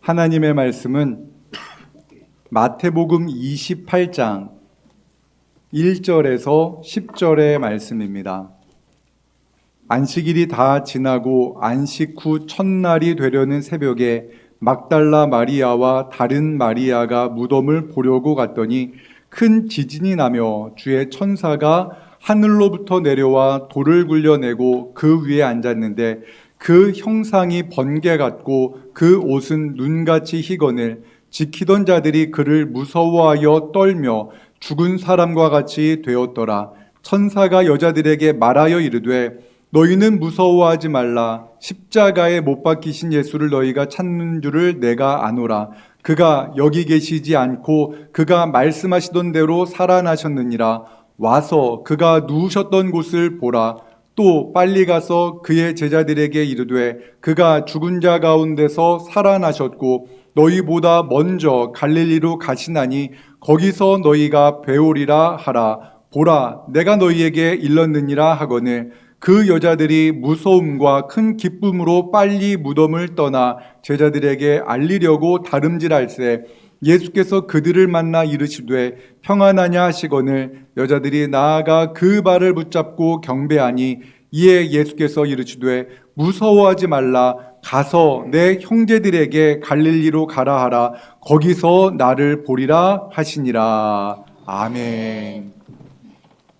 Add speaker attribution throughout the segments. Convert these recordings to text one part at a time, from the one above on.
Speaker 1: 하나님의 말씀은 마태복음 28장 1절에서 10절의 말씀입니다. 안식일이 다 지나고 안식 후 첫날이 되려는 새벽에 막달라 마리아와 다른 마리아가 무덤을 보려고 갔더니 큰 지진이 나며 주의 천사가 하늘로부터 내려와 돌을 굴려내고 그 위에 앉았는데 그 형상이 번개 같고 그 옷은 눈같이 희거늘 지키던 자들이 그를 무서워하여 떨며 죽은 사람과 같이 되었더라. 천사가 여자들에게 말하여 이르되 너희는 무서워하지 말라. 십자가에 못 박히신 예수를 너희가 찾는 줄을 내가 아노라. 그가 여기 계시지 않고 그가 말씀하시던 대로 살아나셨느니라. 와서 그가 누우셨던 곳을 보라. 또 빨리 가서 그의 제자들에게 이르되 그가 죽은 자 가운데서 살아나셨고 너희보다 먼저 갈릴리로 가시나니 거기서 너희가 배우리라 하라. 보라, 내가 너희에게 일렀느니라 하거늘 그 여자들이 무서움과 큰 기쁨으로 빨리 무덤을 떠나 제자들에게 알리려고 다름질할세 예수께서 그들을 만나 이르시되 평안하냐 하시거늘 여자들이 나아가 그 발을 붙잡고 경배하니 이에 예수께서 이르시되 무서워하지 말라. 가서 내 형제들에게 갈릴리로 가라 하라. 거기서 나를 보리라 하시니라. 아멘.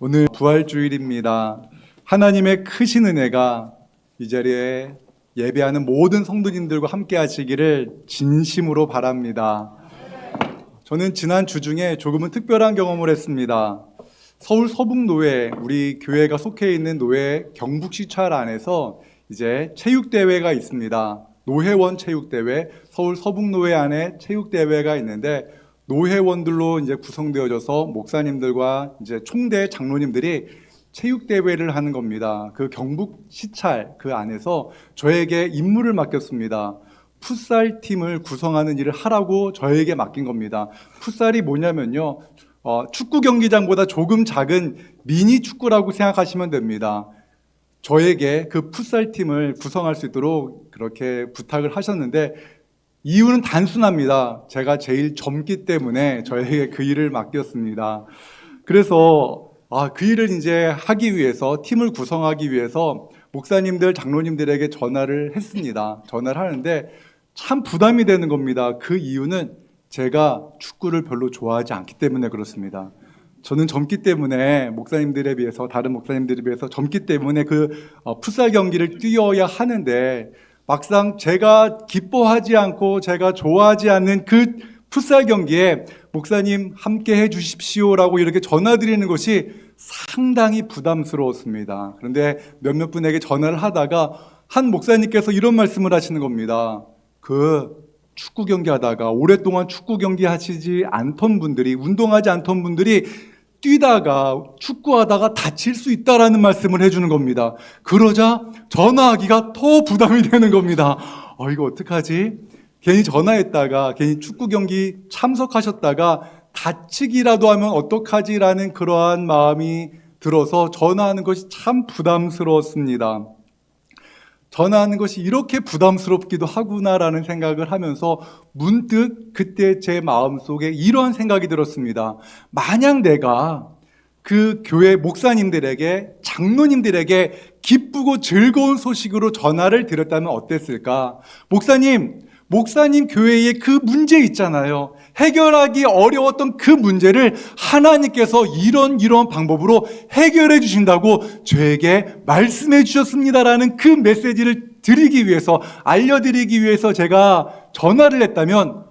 Speaker 1: 오늘 부활주일입니다. 하나님의 크신 은혜가 이 자리에 예배하는 모든 성도님들과 함께 하시기를 진심으로 바랍니다. 저는 지난 주 중에 조금은 특별한 경험을 했습니다. 서울 서북노회, 우리 교회가 속해 있는 노회 경북시찰 안에서 이제 체육대회가 있습니다. 노회원 체육대회, 서울 서북노회 안에 체육대회가 있는데 노회원들로 이제 구성되어져서 목사님들과 이제 총대 장로님들이 체육대회를 하는 겁니다. 그 경북시찰 그 안에서 저에게 임무를 맡겼습니다. 풋살팀을 구성하는 일을 하라고 저에게 맡긴 겁니다. 풋살이 뭐냐면요, 축구 경기장보다 조금 작은 미니 축구라고 생각하시면 됩니다. 저에게 그 풋살팀을 구성할 수 있도록 그렇게 부탁을 하셨는데 이유는 단순합니다. 제가 제일 젊기 때문에 저에게 그 일을 맡겼습니다. 그래서 그 일을 이제 하기 위해서, 팀을 구성하기 위해서 목사님들, 장로님들에게 전화를 했습니다. 전화를 하는데 참 부담이 되는 겁니다. 그 이유는 제가 축구를 별로 좋아하지 않기 때문에 그렇습니다. 저는 젊기 때문에 목사님들에 비해서, 다른 목사님들에 비해서 젊기 때문에 그 풋살 경기를 뛰어야 하는데 막상 제가 기뻐하지 않고 제가 좋아하지 않는 그 풋살 경기에 목사님 함께 해 주십시오라고 이렇게 전화드리는 것이 상당히 부담스러웠습니다. 그런데 몇몇 분에게 전화를 하다가 한 목사님께서 이런 말씀을 하시는 겁니다. 그 축구 경기 하다가 오랫동안 축구 경기 하시지 않던 분들이, 운동하지 않던 분들이 뛰다가 축구하다가 다칠 수 있다라는 말씀을 해주는 겁니다. 그러자 전화하기가 더 부담이 되는 겁니다. 이거 어떡하지? 괜히 전화했다가 괜히 축구 경기 참석하셨다가 다치기라도 하면 어떡하지라는 그러한 마음이 들어서 전화하는 것이 참 부담스러웠습니다. 전화하는 것이 이렇게 부담스럽기도 하구나라는 생각을 하면서 문득 그때 제 마음속에 이러한 생각이 들었습니다. 만약 내가 그 교회 목사님들에게, 장로님들에게 기쁘고 즐거운 소식으로 전화를 드렸다면 어땠을까? 목사님 교회에 그 문제 있잖아요. 해결하기 어려웠던 그 문제를 하나님께서 이런 방법으로 해결해 주신다고 저에게 말씀해 주셨습니다라는 그 메시지를 드리기 위해서, 알려드리기 위해서 제가 전화를 했다면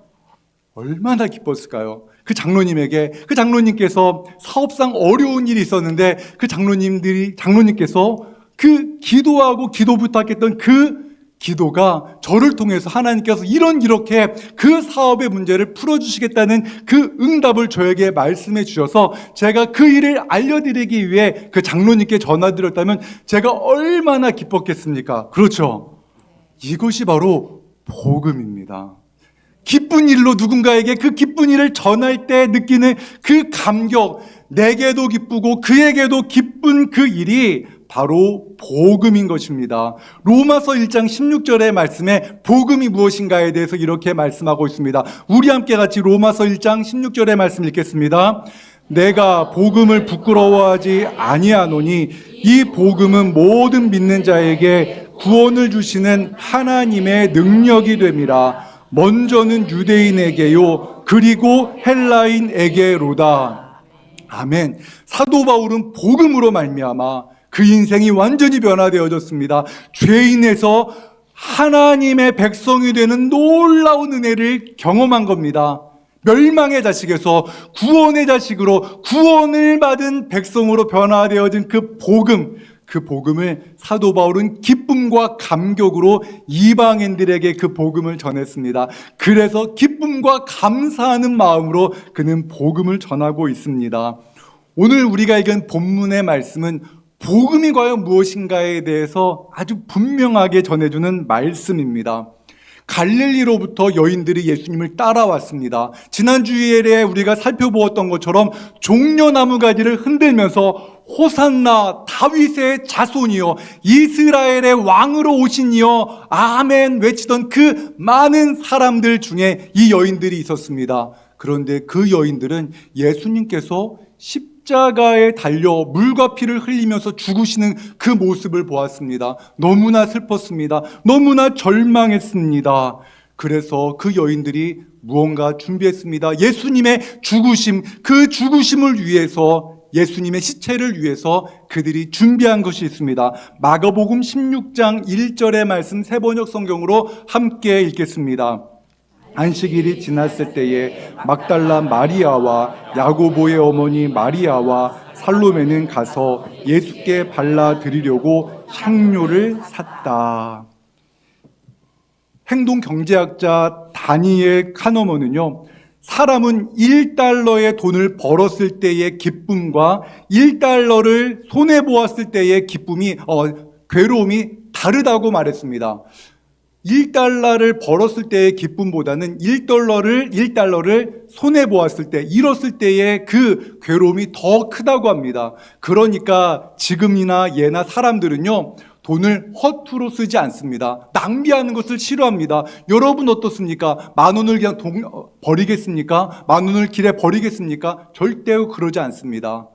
Speaker 1: 얼마나 기뻤을까요? 그 장로님께서 사업상 어려운 일이 있었는데 그 장로님께서 그 기도하고 기도 부탁했던 그 기도가 저를 통해서 하나님께서 이렇게 그 사업의 문제를 풀어주시겠다는 그 응답을 저에게 말씀해 주셔서 제가 그 일을 알려드리기 위해 그 장로님께 전화드렸다면 제가 얼마나 기뻤겠습니까? 그렇죠? 이것이 바로 복음입니다. 기쁜 일로 누군가에게 그 기쁜 일을 전할 때 느끼는 그 감격, 내게도 기쁘고 그에게도 기쁜 그 일이 바로 복음인 것입니다. 로마서 1장 16절의 말씀에 복음이 무엇인가에 대해서 이렇게 말씀하고 있습니다. 우리 함께 같이 로마서 1장 16절의 말씀 읽겠습니다. 내가 복음을 부끄러워하지 아니하노니 이 복음은 모든 믿는 자에게 구원을 주시는 하나님의 능력이 됨이라. 먼저는 유대인에게요 그리고 헬라인에게로다. 아멘. 사도 바울은 복음으로 말미암아 그 인생이 완전히 변화되어졌습니다. 죄인에서 하나님의 백성이 되는 놀라운 은혜를 경험한 겁니다. 멸망의 자식에서 구원의 자식으로 구원을 받은 백성으로 변화되어진 그 복음을 사도 바울은 기쁨과 감격으로 이방인들에게 그 복음을 전했습니다. 그래서 기쁨과 감사하는 마음으로 그는 복음을 전하고 있습니다. 오늘 우리가 읽은 본문의 말씀은 복음이 과연 무엇인가에 대해서 아주 분명하게 전해주는 말씀입니다. 갈릴리로부터 여인들이 예수님을 따라왔습니다. 지난 주일에 우리가 살펴보았던 것처럼 종려나무 가지를 흔들면서 호산나 다윗의 자손이여 이스라엘의 왕으로 오시니여 아멘 외치던 그 많은 사람들 중에 이 여인들이 있었습니다. 그런데 그 여인들은 예수님께서 십자가에 달려 물과 피를 흘리면서 죽으시는 그 모습을 보았습니다. 너무나 슬펐습니다. 너무나 절망했습니다. 그래서 그 여인들이 무언가 준비했습니다. 예수님의 죽으심, 그 죽으심을 위해서, 예수님의 시체를 위해서 그들이 준비한 것이 있습니다. 마가복음 16장 1절의 말씀 세번역 성경으로 함께 읽겠습니다. 안식일이 지났을 때에 막달라 마리아와 야고보의 어머니 마리아와 살로메는 가서 예수께 발라드리려고 향료를 샀다. 행동경제학자 다니엘 카너먼은요, 사람은 1달러의 돈을 벌었을 때의 기쁨과 1달러를 손해보았을 때의 괴로움이 다르다고 말했습니다. 1달러를 벌었을 때의 기쁨보다는 1달러를 손해보았을 때, 잃었을 때의 그 괴로움이 더 크다고 합니다. 그러니까 지금이나 예나 사람들은요, 돈을 허투루 쓰지 않습니다. 낭비하는 것을 싫어합니다. 여러분 어떻습니까? 10,000원을 그냥 버리겠습니까? 10,000원을 길에 버리겠습니까? 절대로 그러지 않습니다.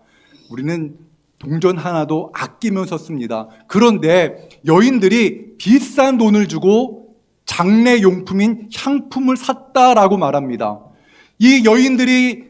Speaker 1: 우리는 동전 하나도 아끼면서 씁니다. 그런데 여인들이 비싼 돈을 주고 장례 용품인 향품을 샀다라고 말합니다. 이 여인들이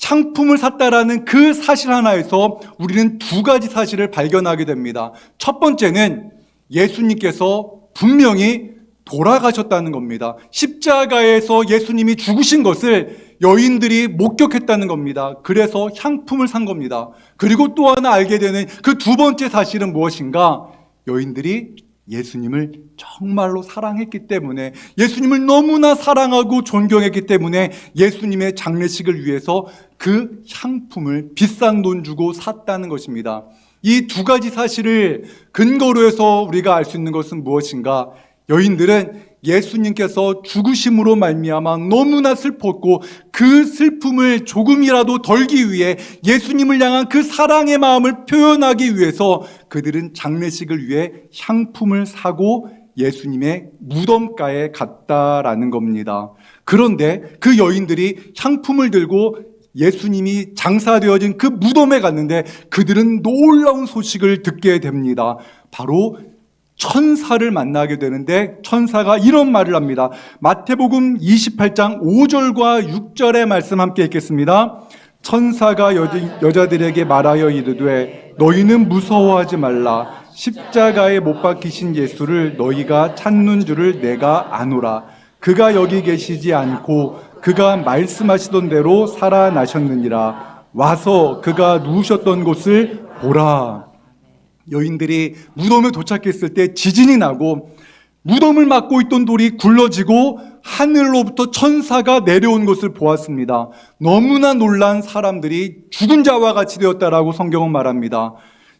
Speaker 1: 향품을 샀다라는 그 사실 하나에서 우리는 두 가지 사실을 발견하게 됩니다. 첫 번째는 예수님께서 분명히 돌아가셨다는 겁니다. 십자가에서 예수님이 죽으신 것을 여인들이 목격했다는 겁니다. 그래서 향품을 산 겁니다. 그리고 또 하나 알게 되는 그 두 번째 사실은 무엇인가? 여인들이 예수님을 정말로 사랑했기 때문에, 예수님을 너무나 사랑하고 존경했기 때문에 예수님의 장례식을 위해서 그 향품을 비싼 돈 주고 샀다는 것입니다. 이 두 가지 사실을 근거로 해서 우리가 알 수 있는 것은 무엇인가? 여인들은 예수님께서 죽으심으로 말미암아 너무나 슬펐고 그 슬픔을 조금이라도 덜기 위해 예수님을 향한 그 사랑의 마음을 표현하기 위해서 그들은 장례식을 위해 향품을 사고 예수님의 무덤가에 갔다라는 겁니다. 그런데 그 여인들이 향품을 들고 예수님이 장사되어진 그 무덤에 갔는데 그들은 놀라운 소식을 듣게 됩니다. 바로 천사를 만나게 되는데 천사가 이런 말을 합니다. 마태복음 28장 5절과 6절의 말씀 함께 읽겠습니다. 천사가 여자들에게 말하여 이르되 너희는 무서워하지 말라. 십자가에 못 박히신 예수를 너희가 찾는 줄을 내가 아노라. 그가 여기 계시지 않고 그가 말씀하시던 대로 살아나셨느니라. 와서 그가 누우셨던 곳을 보라. 여인들이 무덤에 도착했을 때 지진이 나고 무덤을 막고 있던 돌이 굴러지고 하늘로부터 천사가 내려온 것을 보았습니다. 너무나 놀란 사람들이 죽은 자와 같이 되었다라고 성경은 말합니다.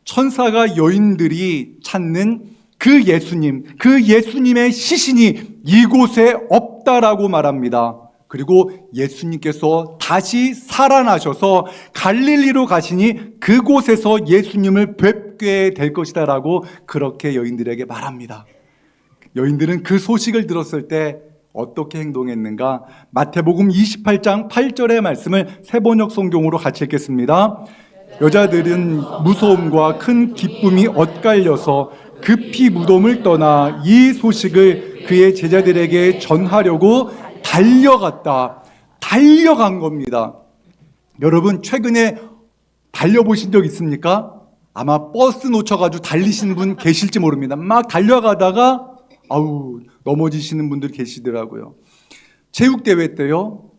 Speaker 1: 천사가 여인들이 찾는 그 예수님, 그 예수님의 시신이 이곳에 없다라고 말합니다. 그리고 예수님께서 다시 살아나셔서 갈릴리로 가시니 그곳에서 예수님을 뵙게 죽게 될 것이다 라고 그렇게 여인들에게 말합니다. 여인들은 그 소식을 들었을 때 어떻게 행동했는가? 마태복음 28장 8절의 말씀을 세번역 성경으로 같이 읽겠습니다. 여자들은 무서움과 큰 기쁨이 엇갈려서 급히 무덤을 떠나 이 소식을 그의 제자들에게 전하려고 달려간 겁니다. 여러분 최근에 달려보신 적 있습니까? 아마 버스 놓쳐가지고 달리시는 분 계실지 모릅니다. 막 달려가다가 넘어지시는 분들 계시더라고요. 체육대회 때요,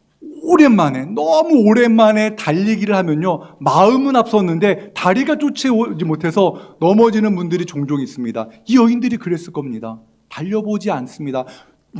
Speaker 1: 너무 오랜만에 달리기를 하면요, 마음은 앞섰는데 다리가 쫓아오지 못해서 넘어지는 분들이 종종 있습니다. 이 여인들이 그랬을 겁니다. 달려보지 않습니다.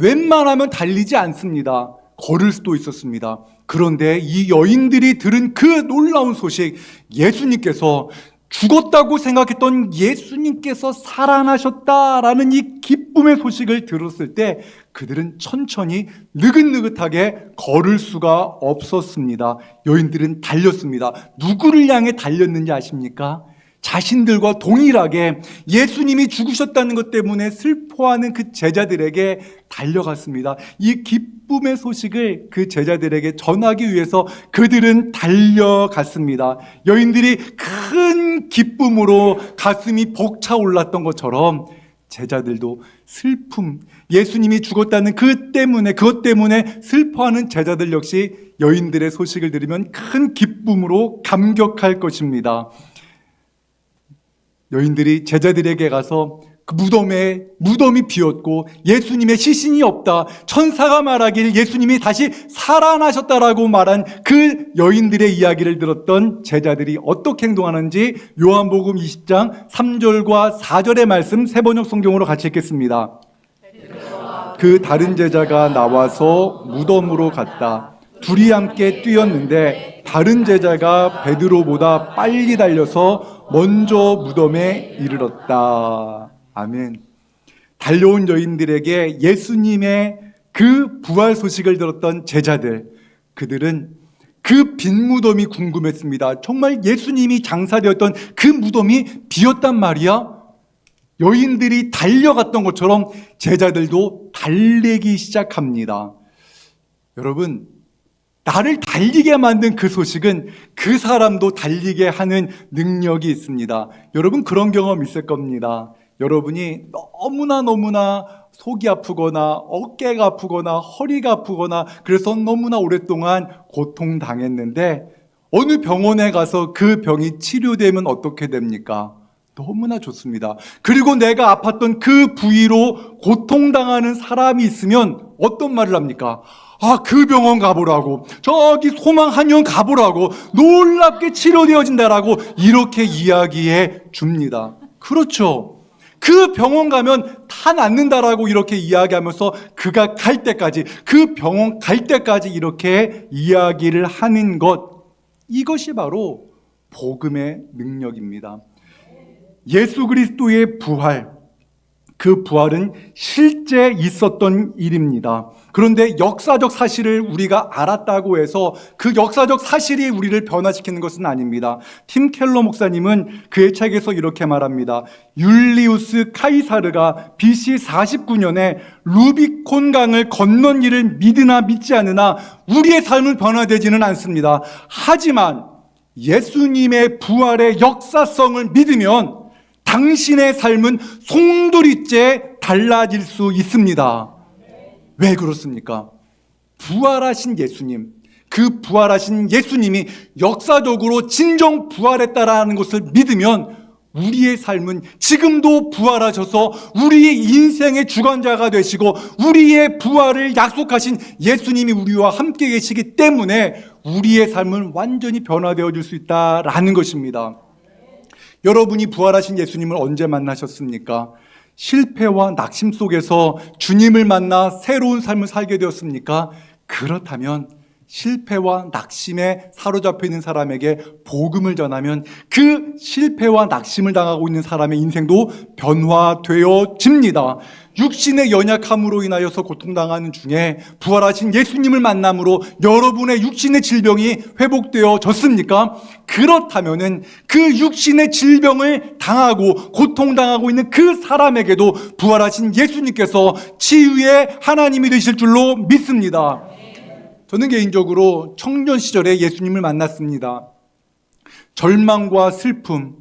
Speaker 1: 웬만하면 달리지 않습니다. 걸을 수도 있었습니다. 그런데 이 여인들이 들은 그 놀라운 소식, 예수님께서 죽었다고 생각했던 예수님께서 살아나셨다라는 이 기쁨의 소식을 들었을 때 그들은 천천히 느긋느긋하게 걸을 수가 없었습니다. 여인들은 달렸습니다. 누구를 향해 달렸는지 아십니까? 자신들과 동일하게 예수님이 죽으셨다는 것 때문에 슬퍼하는 그 제자들에게 달려갔습니다. 이 기쁨의 소식을 그 제자들에게 전하기 위해서 그들은 달려갔습니다. 여인들이 큰 기쁨으로 가슴이 벅차올랐던 것처럼 제자들도 슬픔, 예수님이 죽었다는 그것 때문에 슬퍼하는 제자들 역시 여인들의 소식을 들으면 큰 기쁨으로 감격할 것입니다. 여인들이 제자들에게 가서 그 무덤이 비었고 예수님의 시신이 없다, 천사가 말하길 예수님이 다시 살아나셨다라고 말한 그 여인들의 이야기를 들었던 제자들이 어떻게 행동하는지 요한복음 20장 3절과 4절의 말씀 세번역 성경으로 같이 읽겠습니다. 그 다른 제자가 나와서 무덤으로 갔다. 둘이 함께 뛰었는데 다른 제자가 베드로보다 빨리 달려서 먼저 무덤에 이르렀다. 아멘. 달려온 여인들에게 예수님의 그 부활 소식을 들었던 제자들, 그들은 그 빈 무덤이 궁금했습니다. 정말 예수님이 장사되었던 그 무덤이 비었단 말이야? 여인들이 달려갔던 것처럼 제자들도 달리기 시작합니다. 여러분, 나를 달리게 만든 그 소식은 그 사람도 달리게 하는 능력이 있습니다. 여러분 그런 경험 있을 겁니다. 여러분이 너무나 속이 아프거나 어깨가 아프거나 허리가 아프거나 그래서 너무나 오랫동안 고통당했는데 어느 병원에 가서 그 병이 치료되면 어떻게 됩니까? 너무나 좋습니다. 그리고 내가 아팠던 그 부위로 고통당하는 사람이 있으면 어떤 말을 합니까? 그 병원 가보라고, 저기 소망 한의원 가보라고, 놀랍게 치료되어진다라고 이렇게 이야기해 줍니다. 그렇죠. 그 병원 가면 다 낫는다라고 이렇게 이야기하면서 그가 갈 때까지, 그 병원 갈 때까지 이렇게 이야기를 하는 것, 이것이 바로 복음의 능력입니다. 예수 그리스도의 부활, 그 부활은 실제 있었던 일입니다. 그런데 역사적 사실을 우리가 알았다고 해서 그 역사적 사실이 우리를 변화시키는 것은 아닙니다. 팀 켈러 목사님은 그의 책에서 이렇게 말합니다. 율리우스 카이사르가 BC 49년에 루비콘 강을 건넌 일을 믿으나 믿지 않으나 우리의 삶은 변화되지는 않습니다. 하지만 예수님의 부활의 역사성을 믿으면 당신의 삶은 송두리째 달라질 수 있습니다. 왜 그렇습니까? 부활하신 예수님, 그 부활하신 예수님이 역사적으로 진정 부활했다라는 것을 믿으면 우리의 삶은 지금도 부활하셔서 우리의 인생의 주관자가 되시고 우리의 부활을 약속하신 예수님이 우리와 함께 계시기 때문에 우리의 삶은 완전히 변화되어질 수 있다라는 것입니다. 여러분이 부활하신 예수님을 언제 만나셨습니까? 실패와 낙심 속에서 주님을 만나 새로운 삶을 살게 되었습니까? 그렇다면 실패와 낙심에 사로잡혀 있는 사람에게 복음을 전하면 그 실패와 낙심을 당하고 있는 사람의 인생도 변화되어집니다. 육신의 연약함으로 인하여서 고통당하는 중에 부활하신 예수님을 만남으로 여러분의 육신의 질병이 회복되어졌습니까? 그렇다면은 그 육신의 질병을 당하고 고통당하고 있는 그 사람에게도 부활하신 예수님께서 치유의 하나님이 되실 줄로 믿습니다. 저는 개인적으로 청년 시절에 예수님을 만났습니다. 절망과 슬픔,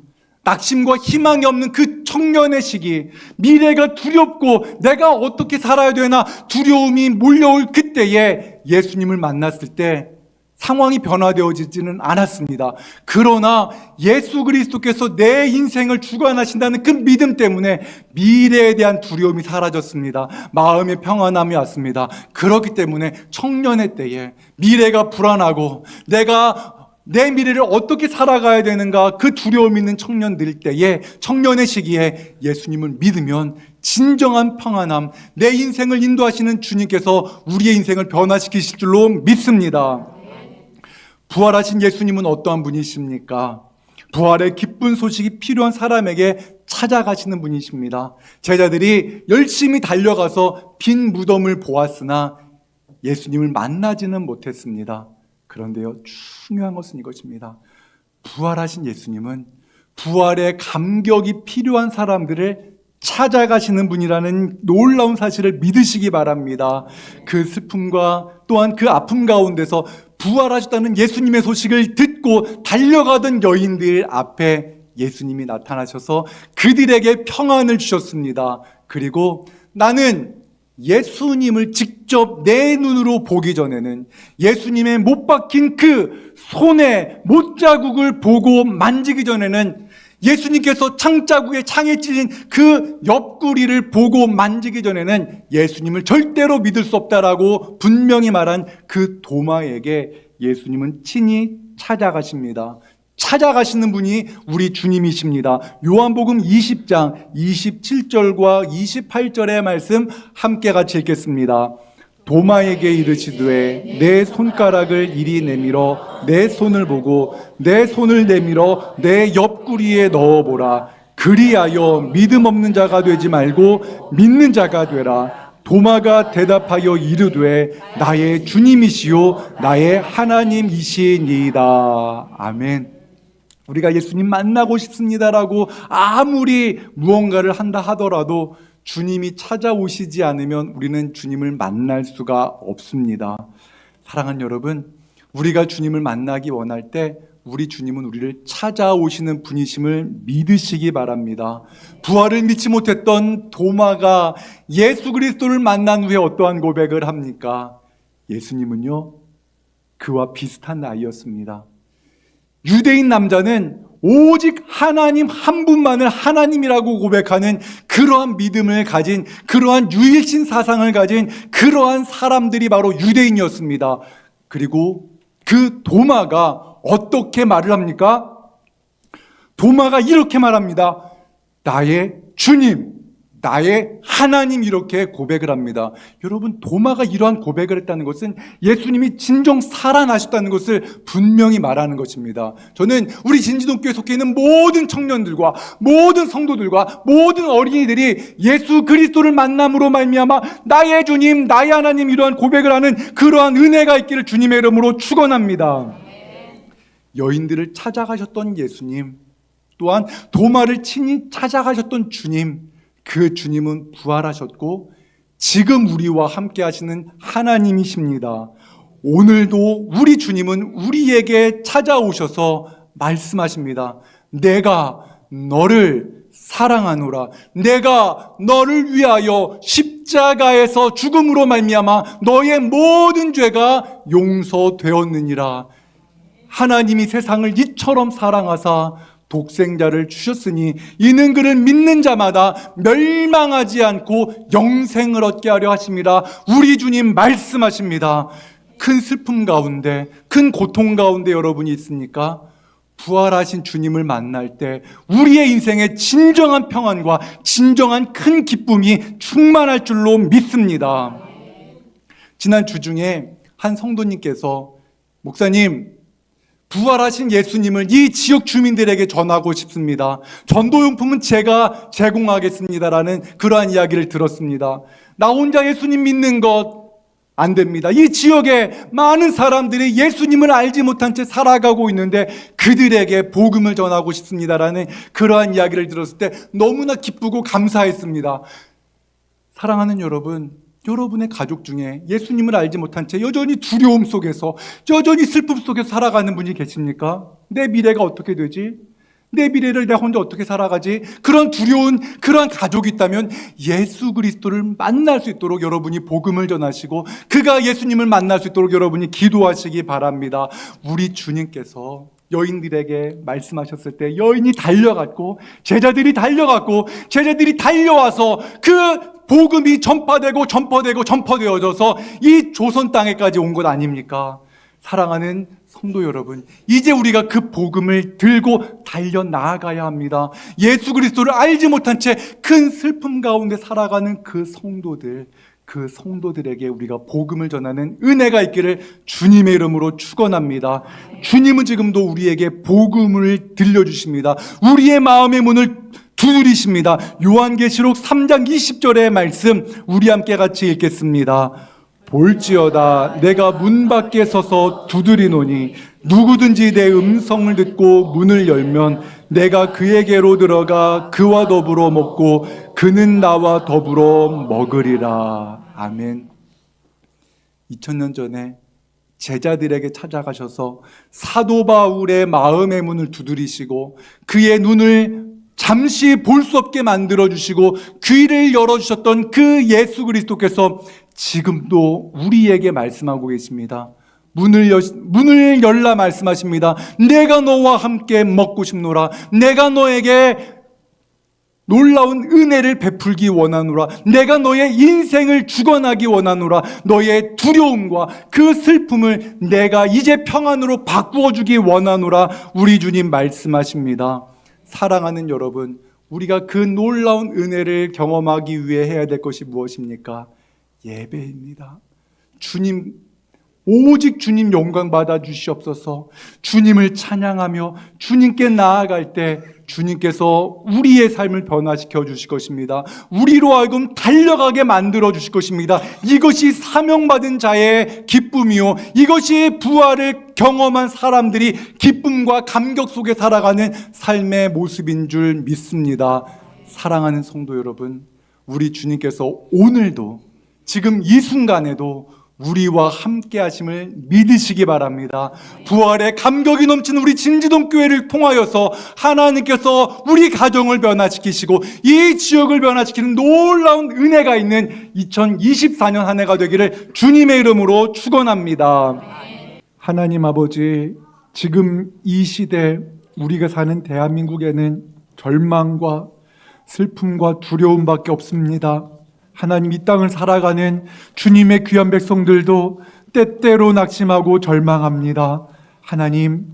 Speaker 1: 낙심과 희망이 없는 그 청년의 시기, 미래가 두렵고 내가 어떻게 살아야 되나 두려움이 몰려올 그때에 예수님을 만났을 때 상황이 변화되어지지는 않았습니다. 그러나 예수 그리스도께서 내 인생을 주관하신다는 그 믿음 때문에 미래에 대한 두려움이 사라졌습니다. 마음의 평안함이 왔습니다. 그렇기 때문에 청년의 때에 미래가 불안하고 내가 내 미래를 어떻게 살아가야 되는가 그 두려움 있는 청년들 때에 청년의 시기에 예수님을 믿으면 진정한 평안함, 내 인생을 인도하시는 주님께서 우리의 인생을 변화시키실 줄로 믿습니다. 부활하신 예수님은 어떠한 분이십니까? 부활의 기쁜 소식이 필요한 사람에게 찾아가시는 분이십니다. 제자들이 열심히 달려가서 빈 무덤을 보았으나 예수님을 만나지는 못했습니다. 그런데요, 중요한 것은 이것입니다. 부활하신 예수님은 부활의 감격이 필요한 사람들을 찾아가시는 분이라는 놀라운 사실을 믿으시기 바랍니다. 그 슬픔과 또한 그 아픔 가운데서 부활하셨다는 예수님의 소식을 듣고 달려가던 여인들 앞에 예수님이 나타나셔서 그들에게 평안을 주셨습니다. 그리고 나는 예수님을 직접 내 눈으로 보기 전에는 예수님의 못 박힌 그 손의 못자국을 보고 만지기 전에는 예수님께서 창에 찔린 그 옆구리를 보고 만지기 전에는 예수님을 절대로 믿을 수 없다라고 분명히 말한 그 도마에게 예수님은 친히 찾아가십니다. 찾아가시는 분이 우리 주님이십니다. 요한복음 20장 27절과 28절의 말씀 함께 같이 읽겠습니다. 도마에게 이르시되 내 손가락을 이리 내밀어 내 손을 보고 내 손을 내밀어 내 옆구리에 넣어보라. 그리하여 믿음 없는 자가 되지 말고 믿는 자가 되라. 도마가 대답하여 이르되 나의 주님이시요 나의 하나님이시니이다. 아멘. 우리가 예수님 만나고 싶습니다라고 아무리 무언가를 한다 하더라도 주님이 찾아오시지 않으면 우리는 주님을 만날 수가 없습니다. 사랑하는 여러분, 우리가 주님을 만나기 원할 때 우리 주님은 우리를 찾아오시는 분이심을 믿으시기 바랍니다. 부활을 믿지 못했던 도마가 예수 그리스도를 만난 후에 어떠한 고백을 합니까? 예수님은요, 그와 비슷한 나이였습니다. 유대인 남자는 오직 하나님 한 분만을 하나님이라고 고백하는 그러한 믿음을 가진, 그러한 유일신 사상을 가진 그러한 사람들이 바로 유대인이었습니다. 그리고 그 도마가 어떻게 말을 합니까? 도마가 이렇게 말합니다. 나의 주님, 나의 하나님, 이렇게 고백을 합니다. 여러분, 도마가 이러한 고백을 했다는 것은 예수님이 진정 살아나셨다는 것을 분명히 말하는 것입니다. 저는 우리 진지동교에 속해 있는 모든 청년들과 모든 성도들과 모든 어린이들이 예수 그리스도를 만남으로 말미암아 나의 주님, 나의 하나님, 이러한 고백을 하는 그러한 은혜가 있기를 주님의 이름으로 축원합니다. 여인들을 찾아가셨던 예수님, 또한 도마를 친히 찾아가셨던 주님, 그 주님은 부활하셨고 지금 우리와 함께 하시는 하나님이십니다. 오늘도 우리 주님은 우리에게 찾아오셔서 말씀하십니다. 내가 너를 사랑하노라. 내가 너를 위하여 십자가에서 죽음으로 말미암아 너의 모든 죄가 용서되었느니라. 하나님이 세상을 이처럼 사랑하사 독생자를 주셨으니 이는 그를 믿는 자마다 멸망하지 않고 영생을 얻게 하려 하심이라. 우리 주님 말씀하십니다. 큰 슬픔 가운데, 큰 고통 가운데 여러분이 있습니까? 부활하신 주님을 만날 때 우리의 인생에 진정한 평안과 진정한 큰 기쁨이 충만할 줄로 믿습니다. 지난 주 중에 한 성도님께서 목사님, 부활하신 예수님을 이 지역 주민들에게 전하고 싶습니다. 전도용품은 제가 제공하겠습니다라는 그러한 이야기를 들었습니다. 나 혼자 예수님 믿는 것 안 됩니다. 이 지역에 많은 사람들이 예수님을 알지 못한 채 살아가고 있는데 그들에게 복음을 전하고 싶습니다라는 그러한 이야기를 들었을 때 너무나 기쁘고 감사했습니다. 사랑하는 여러분, 여러분의 가족 중에 예수님을 알지 못한 채 여전히 두려움 속에서, 여전히 슬픔 속에서 살아가는 분이 계십니까? 내 미래가 어떻게 되지? 내 미래를 내가 혼자 어떻게 살아가지? 그런 두려운 그러한 가족이 있다면 예수 그리스도를 만날 수 있도록 여러분이 복음을 전하시고 그가 예수님을 만날 수 있도록 여러분이 기도하시기 바랍니다. 우리 주님께서 여인들에게 말씀하셨을 때 여인이 달려갔고 제자들이 달려와서 그 복음이 전파되어져서 이 조선 땅에까지 온 것 아닙니까? 사랑하는 성도 여러분, 이제 우리가 그 복음을 들고 달려나가야 합니다. 예수 그리스도를 알지 못한 채 큰 슬픔 가운데 살아가는 그 성도들에게 우리가 복음을 전하는 은혜가 있기를 주님의 이름으로 축원합니다. 주님은 지금도 우리에게 복음을 들려주십니다. 우리의 마음의 문을 두드리십니다. 요한계시록 3장 20절의 말씀 우리 함께 같이 읽겠습니다. 볼지어다 내가 문 밖에 서서 두드리노니 누구든지 내 음성을 듣고 문을 열면 내가 그에게로 들어가 그와 더불어 먹고 그는 나와 더불어 먹으리라. 아멘. 2000년 전에 제자들에게 찾아가셔서 사도 바울의 마음의 문을 두드리시고 그의 눈을 잠시 볼 수 없게 만들어주시고 귀를 열어주셨던 그 예수 그리스도께서 지금도 우리에게 말씀하고 계십니다. 문을 열라 말씀하십니다. 내가 너와 함께 먹고 싶노라. 내가 너에게 놀라운 은혜를 베풀기 원하노라. 내가 너의 인생을 주관하기 원하노라. 너의 두려움과 그 슬픔을 내가 이제 평안으로 바꾸어 주기 원하노라. 우리 주님 말씀하십니다. 사랑하는 여러분, 우리가 그 놀라운 은혜를 경험하기 위해 해야 될 것이 무엇입니까? 예배입니다. 오직 주님 영광 받아 주시옵소서. 주님을 찬양하며 주님께 나아갈 때 주님께서 우리의 삶을 변화시켜 주실 것입니다. 우리로 하여금 달려가게 만들어 주실 것입니다. 이것이 사명받은 자의 기쁨이요, 이것이 부활을 경험한 사람들이 기쁨과 감격 속에 살아가는 삶의 모습인 줄 믿습니다. 사랑하는 성도 여러분, 우리 주님께서 오늘도 지금 이 순간에도 우리와 함께 하심을 믿으시기 바랍니다. 부활의 감격이 넘치는 우리 진지동 교회를 통하여서 하나님께서 우리 가정을 변화시키시고 이 지역을 변화시키는 놀라운 은혜가 있는 2024년 한 해가 되기를 주님의 이름으로 축원합니다. 하나님 아버지, 지금 이 시대 우리가 사는 대한민국에는 절망과 슬픔과 두려움밖에 없습니다. 하나님, 이 땅을 살아가는 주님의 귀한 백성들도 때때로 낙심하고 절망합니다. 하나님,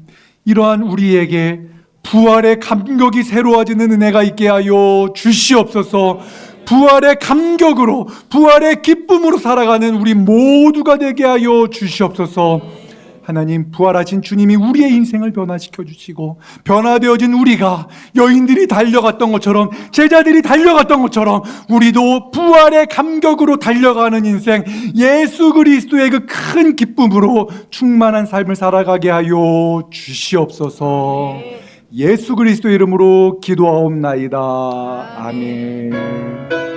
Speaker 1: 이러한 우리에게 부활의 감격이 새로워지는 은혜가 있게 하여 주시옵소서. 부활의 감격으로, 부활의 기쁨으로 살아가는 우리 모두가 되게 하여 주시옵소서. 하나님, 부활하신 주님이 우리의 인생을 변화시켜 주시고 변화되어진 우리가 여인들이 달려갔던 것처럼, 제자들이 달려갔던 것처럼 우리도 부활의 감격으로 달려가는 인생, 예수 그리스도의 그 큰 기쁨으로 충만한 삶을 살아가게 하여 주시옵소서. 예수 그리스도의 이름으로 기도하옵나이다. 아멘.